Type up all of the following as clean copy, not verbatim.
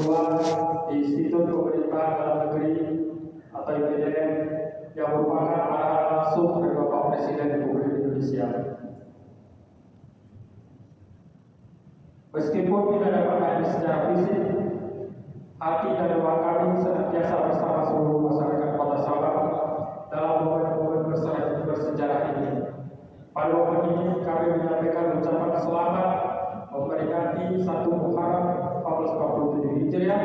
keperluan di Institut Pemerintahan Dalam Negeri atau IPDN yang merupakan arahan langsung dari Bapak Presiden Republik Indonesia. Meskipun tidak dapat hadir secara fisik, hati dan doa kami senantiasa bersama seluruh masyarakat Kota Sabang dalam momen-momen bersejarah ini. Pada momen ini kami menyampaikan ucapan selamat memperingati 1 Muharram 1447 Hijriah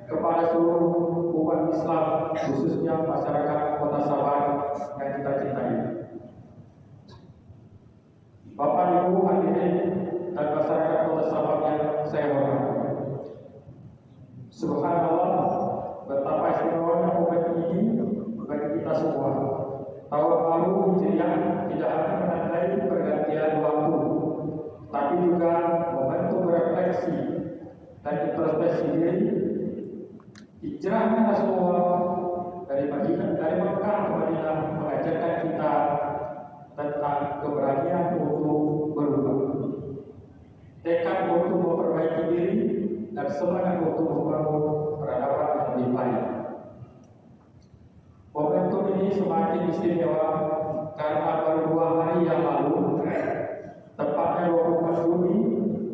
kepada seluruh umat Islam, khususnya masyarakat Kota Sabang yang kita cintai. Bapak Ibu hadirin dan masyarakat Kota Sabang yang saya hormati. Subhanallah, betapa istimewanya momen ini bagi kita semua. Tahun baru Hijriah tidak hanya menandai pergantian waktu, tapi juga momentum refleksi dan introspeksi diri. Hijrahnya Rasulullah dari Mekah ke Madinah mengajarkan kita tentang keberanian untuk berubah, tekad untuk memperbaiki diri, dan semangat untuk membangun peradaban yang lebih baik. Momentum ini semakin istimewa karena baru 2 hari yang lalu, tepatnya 24 Juni,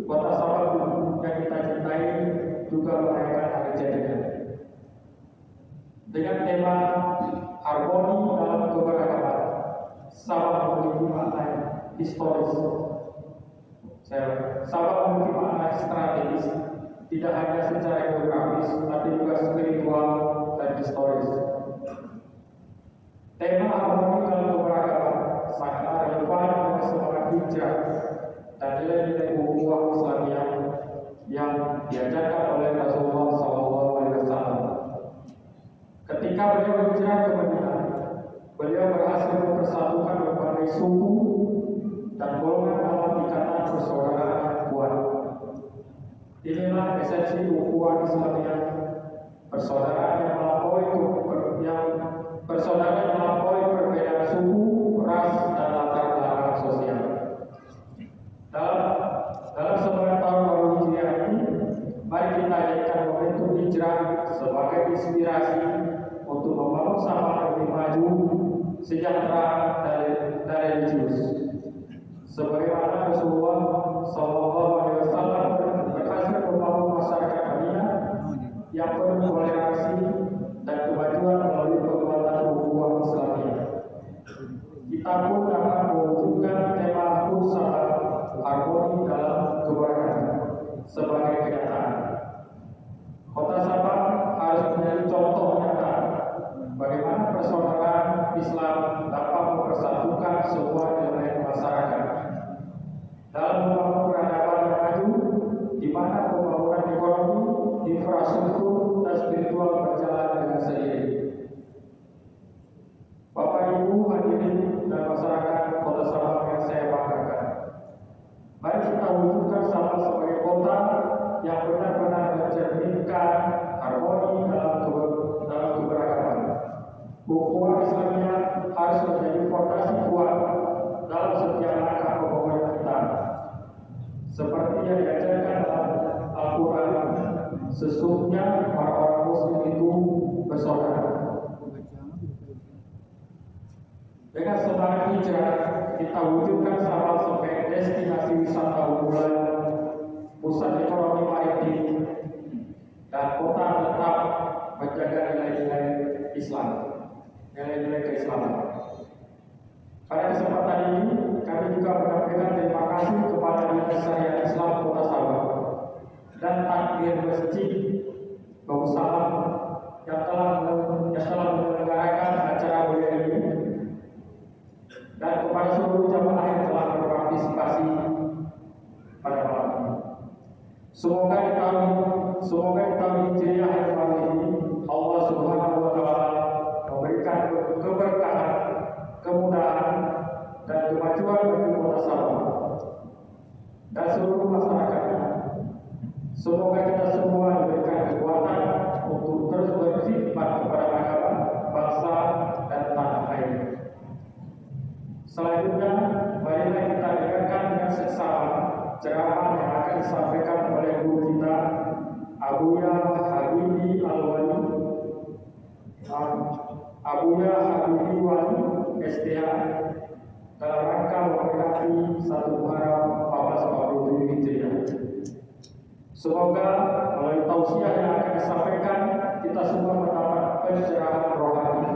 Kota Sabang yang kita cintai juga merayakan hari jadinya. Dengan tema harmoni dalam keberagaman, Sabang memiliki makna historis. Sabang memiliki makna strategis, tidak hanya secara geografis, tapi juga spiritual dan historis. Tema harmoni dalam keberagaman sangat relevan dengan semangat hijrah dan nilai-nilai ukhuwah Islamiyah yang diajarkan oleh Rasulullah SAW. Ketika beliau hijrah ke Madinah, beliau berhasil mempersatukan berbagai suku dan golongan dalam ikatan persaudaraan yang kuat. Inilah esensi ukhuwah Islamiyah, persaudaraan yang melampaui perbedaan suku, ras, dan latar belakang sosial. Dalam sebuah tahun baru Hijriah ini, mari kita jadikan momentum hijrah sebagai inspirasi untuk membangun Sabang lebih maju, sejahtera, dan religius. Sebagaimana Rasulullah SAW berhasil membangun masyarakat Madinah yang penuh toleransi dan kemajuan melalui penguatan ukhuwah Islamiyah. Kita pun dapat mewujudkan tema Sabang, harmoni dalam keberagaman sebagai kenyataan. Kota Sabang harus menjadi contoh nyata bagaimana persaudaraan Islam dapat mempersatukan semua elemen masyarakat dalam membangun peradaban yang maju, di mana pembangunan ekonomi, infrastruktur, dan spiritual berjalan dengan seiring. Bapak Ibu hadirin dan masyarakat Kota Sabang yang saya banggakan, mari kita wujudkan Sabang sebagai kota yang benar-benar mencerminkan harmoni dalam keberagaman. Ukhuwah Islamiyah harus menjadi fondasi kuat dalam setiap langkah pembangunan kita. Seperti yang diajarkan dalam Al-Quran, sesungguhnya orang-orang Muslim itu bersaudara. Dengan semangat hijrah, kita wujudkan Sabang sebagai destinasi wisata unggulan, pusat ekonomi maritim, dan kota tetap menjaga nilai-nilai Islam, nilai-nilai keislaman. Pada kesempatan ini, kami juga menyampaikan terima kasih kepada Dinas Syariah Islam Kota Sabang dan Takmir Masjid Bau Salam yang telah menyelenggarakan acara mulia ini, dan kepada seluruh jamaah yang telah berpartisipasi pada malam ini. Semoga di tahun Hijriah yang baru ini Allah Subhanahu wa Ta'ala memberikan keberkahan, kemudahan, dan kemajuan bagi Kota Sabang dan seluruh masyarakatnya. Semoga kita semua diberikan kekuatan untuk terus berkhidmat kepada agama, bangsa, dan tanah air. Selanjutnya, marilah kita dengarkan dengan seksama ceramah yang akan disampaikan oleh guru kita, Abuya Habibi Al-Wali, Abuya Habibi Wali STH, dalam rangka memperingati 1 Muharram 1447 Hijriah. Semoga melalui tausiah yang akan disampaikan, kita semua mendapat pencerahan rohani,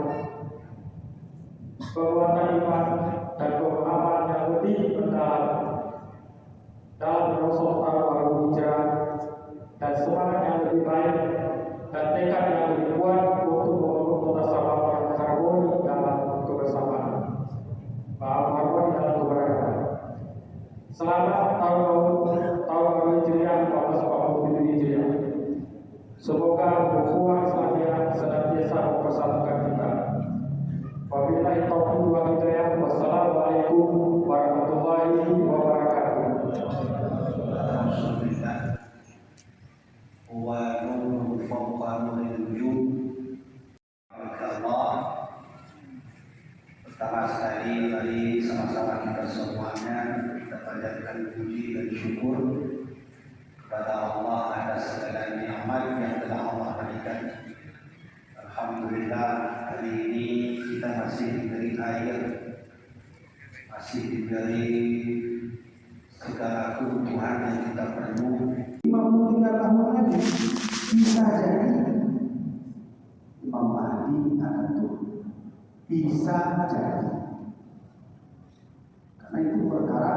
penguatan iman, dan pemahaman yang lebih mendalam dalam menyosong tahun baru hijrah, dan semangat yang lebih baik dan tekad yang lebih kuat untuk membangun kota Sabang yang harmoni dalam kebersamaan, harmoni dalam keberagaman. Selamat tahun baru Hijriah 1447 Hijriah. Semoga ukhuwah Islamiyah senantiasa mempersatukan kita. Wabillahi taufiq wal hidayah. Wassalamualaikum warahmatullahi wabarakatuh. Wa nuru fawqa nuril wujud. Allah. Pertama sekali mari sama-sama kita semuanya kita panjatkan puji dan syukur kepada Allah atas segala nikmat yang telah Allah berikan. Alhamdulillah hari ini kita masih diberi air, masih diberi segala kebutuhan yang kita perlu. 53 tahun lagi bisa jadi Imam Mahdi akan turun. Bisa jadi, karena itu perkara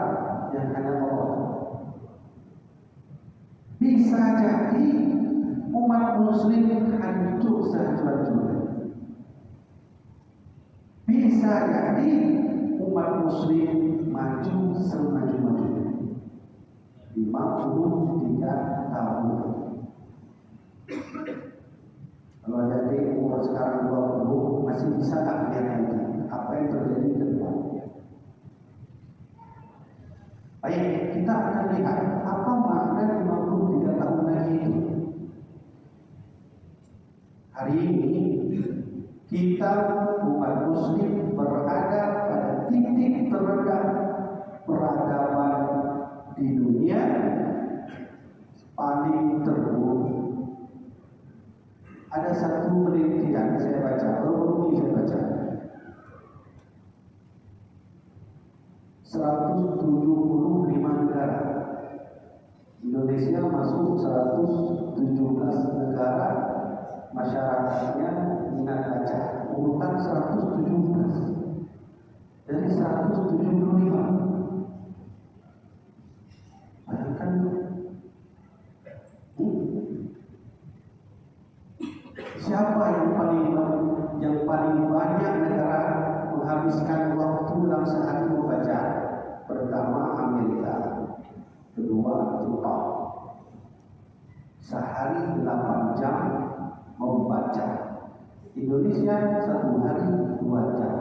yang hanya Allah. Bisa jadi umat muslim hancur sehancur-hancurnya. Bisa jadi umat muslim maju semaju-majunya. 53 tahun. Kalau jadi umur sekarang 20, masih bisa tak lihat nanti apa yang terjadi ke depan. Baik, kita akan lihat apa makna 53 tahun lagi itu. Hari ini kita umat muslim berada pada titik terendah peradaban di dunia, paling terburuk. Ada satu penelitian saya baca, baru ini saya baca, 175 negara. Indonesia masuk 117 negara, masyarakatnya minat baca, urutan 117 dari 175. Bayangkan siapa yang paling banyak negara menghabiskan waktu dalam sehari membaca? Pertama Amerika, kedua Jepang. Sehari 8 jam membaca. Indonesia 1 hari 2 jam.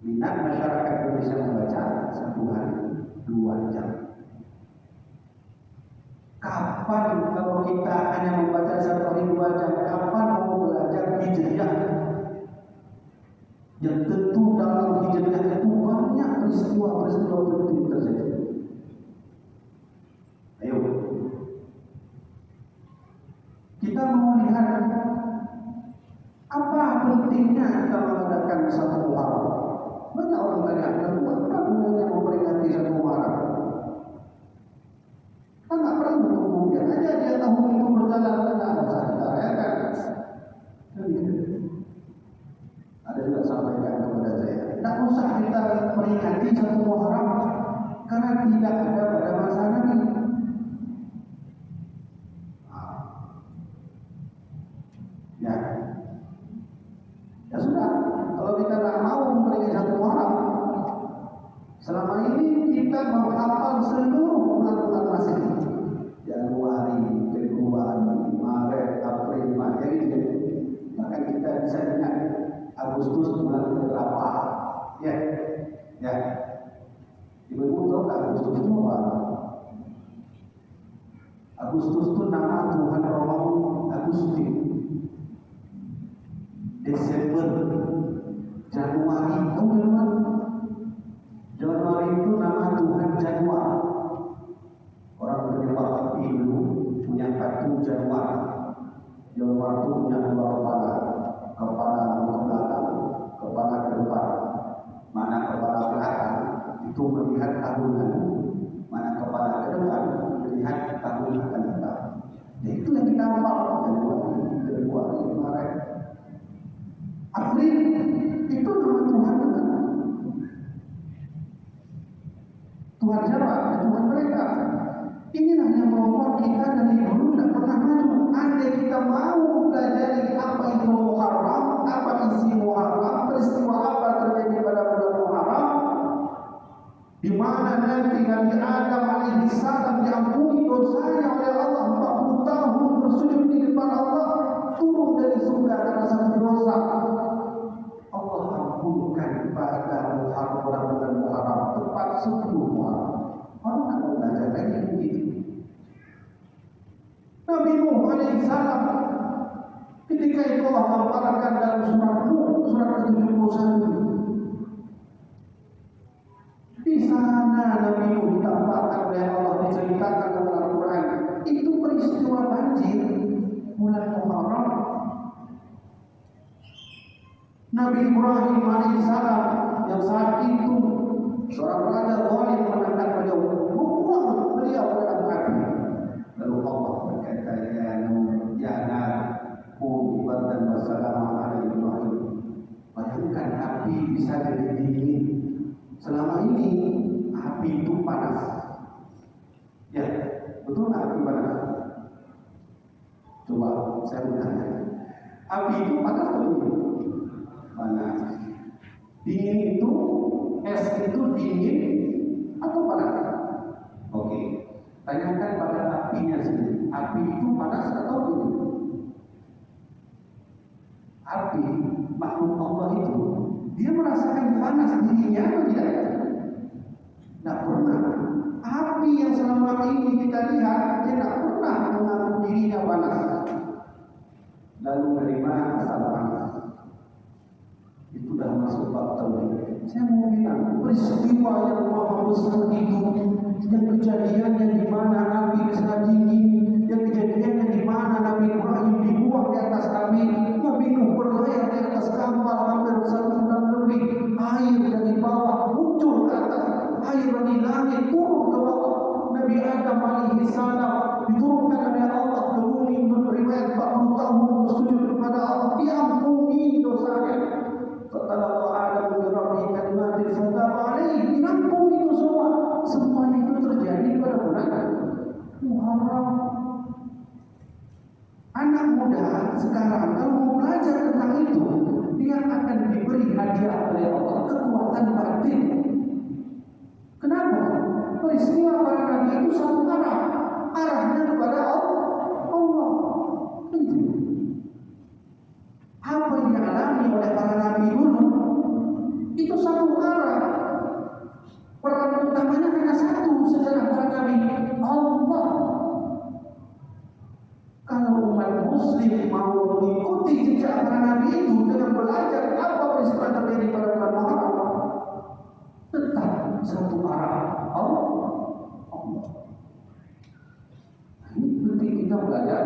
Minat masyarakat Indonesia membaca 1 hari 2 jam. Kapan kalau kita hanya membaca 1 hari 2 jam, kapan mau belajar hijriah? Yang tentu dalam hijriah itu banyak peristiwa-peristiwa penting terjadi. Ayo, kita mau lihat apa pentingnya kita mengadakan 1 Muharram. Banyak orang tanya, apa gunanya memperingati 1 Muharram? Kita nggak perlu kemudian aja dia tahun itu berjalan, nggak usah kita rayakan. Ada juga sampaikan kepada saya, tidak usah kita peringati 1 Muharram karena tidak ada pada masa Nabi. Ya sudah, kalau kita tidak mau memperingati 1 Muharram, selama ini kita menghafal seluruh bulan-bulan Masehi. Januari, Februari, Maret, April, Mei, gitu. Bahkan kita bisa ingat Agustus bulan berapa? Ya. Ibu-ibu tahu Agustus itu apa? Agustus itu nama Tuhan Romawi Agustin. Desember, Januari, tahu Januari? Januari itu nama Tuhan Januari. Orang bernama api dulu punya hafal Februari, Maret, April, itu nama Tuhan juga. Tuhan siapa? Ya, Tuhan mereka. Inilah yang membuat kita dari dulu tidak pernah maju. Andai kita mau mempelajari apa itu Muharram, apa isi Muharram, peristiwa apa terjadi pada bulan Muharram, di mana nanti Nabi Adam alaihissalam diampuni dosanya oleh Allah 40 tahun bersujud di depan Allah, turun dari surga karena satu dosa. Allah ampunkan pada Muharram dan Muharram tepat 10 Muharram. Orang nak belajar lagi begitu. Nabi Nuh alaihissalam ketika itu Allah gambarkan dalam surat Nuh surat ke-71. Di sana Nabi Nuh ditampakkan oleh Allah, diceritakan dalam Al-Quran. Itu peristiwa banjir bulan Muharram. Nabi Ibrahim alaihissalam yang saat itu seorang raja zalim menangkap beliau, membuang beliau ke dalam api. Lalu Allah berkata, ya nar, kuni bardan wa salaman ala Ibrahim. Bayangkan api bisa jadi dingin. Selama ini api itu panas. Ya, betul nggak api panas? Coba saya bertanya, api itu panas atau dingin? Panas. Dingin itu, es itu dingin atau panas? Oke, tanyakan pada apinya sendiri. Api itu panas atau dingin? Api, makhluk Allah itu, dia merasakan panas dirinya atau tidak? Tidak pernah. Api yang selama ini kita lihat, dia tidak pernah mengaku dirinya panas. Lalu dari mana asal panas? Itu sudah masuk bab tauhid. Saya mau bilang, peristiwa yang maha besar itu, yang kejadiannya di mana api bisa dingin, yang kejadiannya di mana Nabi Ibrahim dibuang di atas api, Nabi Nuh berlayar di atas kapal hampir 1 bulan lebih, air dari bawah muncul ke atas, air dari langit turun ke bawah. Nabi Adam alaihissalam diturunkan oleh Allah ke bumi, beribadat 40 tahun bersujud kepada Allah, diampuni dosanya. Fatalaqa Adam min rabbih kalimatin fataba alaihi, dinampung itu semua. Semua itu terjadi pada bulan Muharram. Anak muda sekarang kalau mau belajar tentang itu, dia akan diberi hadiah oleh Allah kekuatan batin. Kenapa? Peristiwa para nabi itu satu arah, arahnya kepada Allah. Itu apa yang dialami oleh para nabi dulu itu satu arah. Peran utamanya hanya satu sejarah para nabi, Allah. Kalau umat muslim mau mengikuti jejak para nabi itu dengan belajar apa peristiwa terjadi pada bulan Muharram, tetap satu arah, Allah. Ini penting kita belajar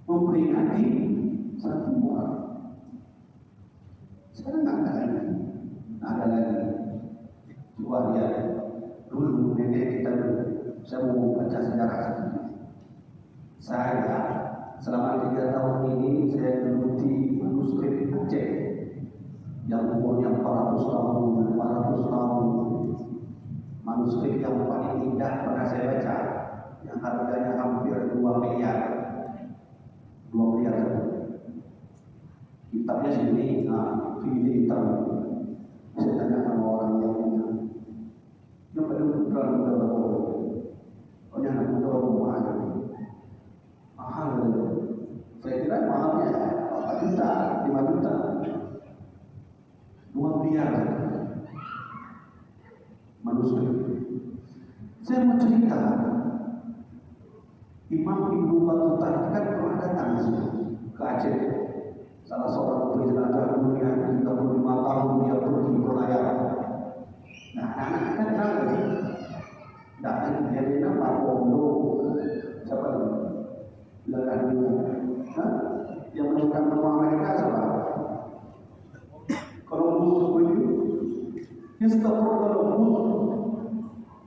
memperingati satu Muharram. Sekarang nggak ada lagi. Coba lihat dulu nenek kita dulu. Saya mau baca sejarah sedikit. Saya selama 3 tahun ini saya geluti manuskrip Aceh yang umurnya 400 tahun, 500 tahun. Manuskrip yang paling indah pernah saya baca, yang harganya hampir 2 miliar. 2 miliar. Kitabnya sini, ini hitam. Saya tanya sama orang yang punya. Dia pada putra berapa? Oh, yang putra rumah. Mahal. Saya kira mahalnya 4 juta, 5 juta. 2 miliar. Manuskrip. Saya mau cerita. Imam Ibnu Battuta kan pernah datang ke Aceh. Salah seorang penjelajah dunia 35 tahun dia pergi berlayar. Nah, anak kita kenal lagi. Datang dia bilang Pak Kondo. Siapa lagi? Belanda dunia. Yang menemukan benua Amerika siapa? Columbus begitu. Christopher Columbus.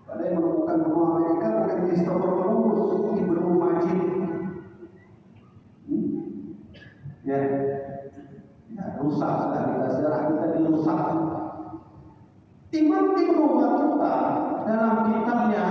Pada yang menemukan benua Amerika bukan Christopher Columbus, Ibnu Majid. Ya, ya rusak sudah kita, sejarah kita dirusak. Imam Ibnu Battuta dalam kitabnya